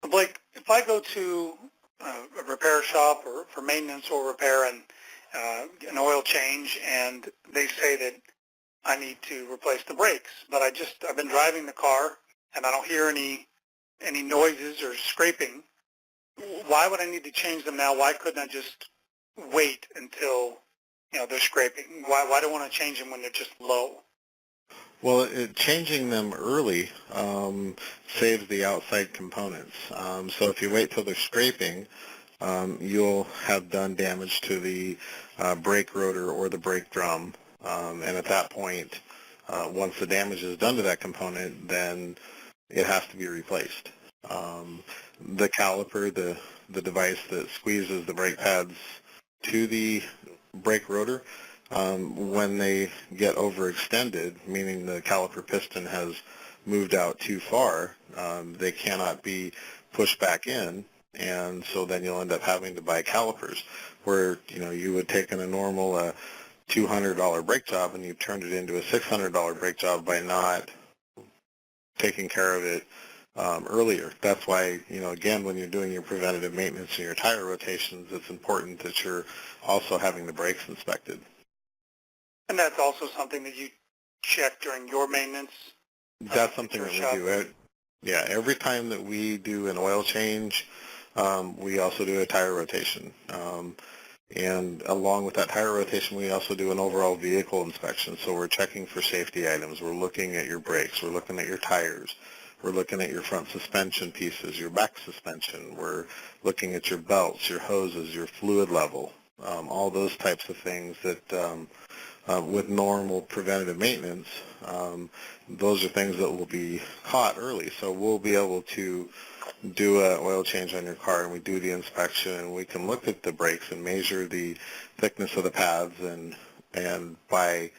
Blake, if I go to a repair shop or for maintenance or repair and an oil change, and they say that I need to replace the brakes, but I've been driving the car and I don't hear any noises or scraping, why would I need to change them now? Why couldn't I just wait until they're scraping? Why do I want to change them when they're just low? Well, changing them early saves the outside components. So if you wait till they're scraping, you'll have done damage to the brake rotor or the brake drum. And at that point, once the damage is done to that component, then it has to be replaced. The caliper, the device that squeezes the brake pads to the brake rotor, when they get overextended, meaning the caliper piston has moved out too far, they cannot be pushed back in, and so then you'll end up having to buy calipers, where you would take in a normal $200 brake job and you've turned it into a $600 brake job by not taking care of it earlier. That's why, again, when you're doing your preventative maintenance and your tire rotations, it's important that you're also having the brakes inspected. And that's also something that you check during your maintenance? That's something that we do. Yeah, every time that we do an oil change, we also do a tire rotation. And along with that tire rotation, we also do an overall vehicle inspection. So we're checking for safety items. We're looking at your brakes. We're looking at your tires. We're looking at your front suspension pieces, your back suspension. We're looking at your belts, your hoses, your fluid level, all those types of things that with normal preventative maintenance, those are things that will be caught early. So we'll be able to do an oil change on your car, and we do the inspection, and we can look at the brakes and measure the thickness of the pads, and by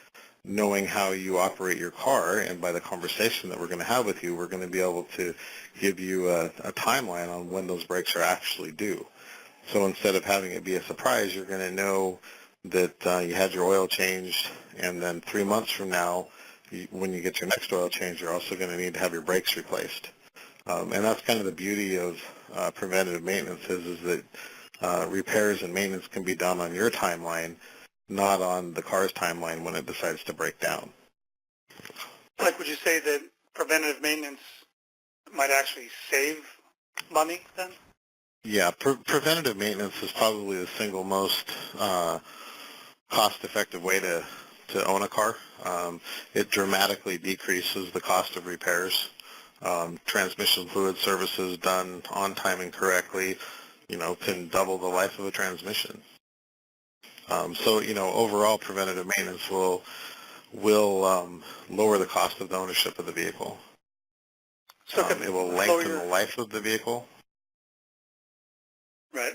knowing how you operate your car and by the conversation that we're going to have with you, we're going to be able to give you a timeline on when those brakes are actually due. So instead of having it be a surprise, you're going to know that you had your oil changed, and then 3 months from now, when you get your next oil change, you're also going to need to have your brakes replaced. And that's kind of the beauty of preventative maintenance is that repairs and maintenance can be done on your timeline, not on the car's timeline when it decides to break down. Like, would you say that preventative maintenance might actually save money then? Yeah, preventative maintenance is probably the single most cost-effective way to own a car. It dramatically decreases the cost of repairs. Transmission fluid services done on time and correctly, can double the life of a transmission. So, overall preventative maintenance will lower the cost of the ownership of the vehicle. So it will lengthen the life of the vehicle. Right.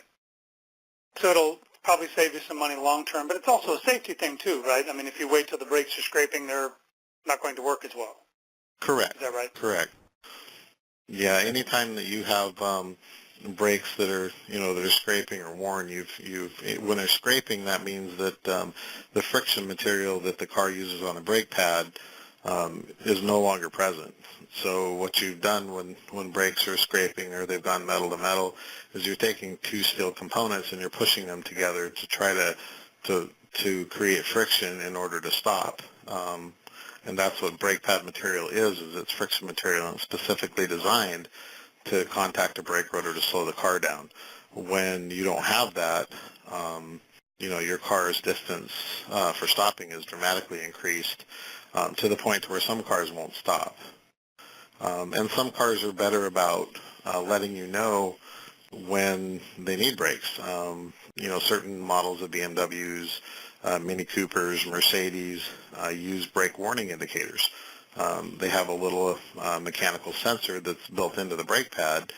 So it'll probably save you some money long term, but it's also a safety thing too, right? I mean, if you wait till the brakes are scraping, they're not going to work as well. Correct. Is that right? Correct. Yeah, anytime that you have brakes that are, that are scraping or worn, when they're scraping, that means that the friction material that the car uses on the brake pad is no longer present. So what you've done when brakes are scraping or they've gone metal to metal is you're taking two steel components and you're pushing them together to try to create friction in order to stop. And that's what brake pad material is it's friction material, and specifically designed to contact a brake rotor to slow the car down. When you don't have that, your car's distance for stopping is dramatically increased to the point where some cars won't stop. And some cars are better about letting you know when they need brakes. Certain models of BMWs, Mini Coopers, Mercedes use brake warning indicators. They have a little mechanical sensor that's built into the brake pad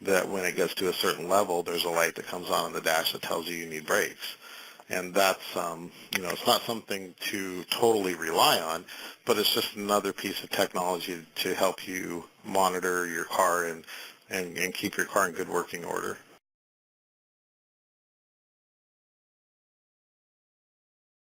that when it gets to a certain level, there's a light that comes on in the dash that tells you need brakes. And that's, it's not something to totally rely on, but it's just another piece of technology to help you monitor your car and keep your car in good working order.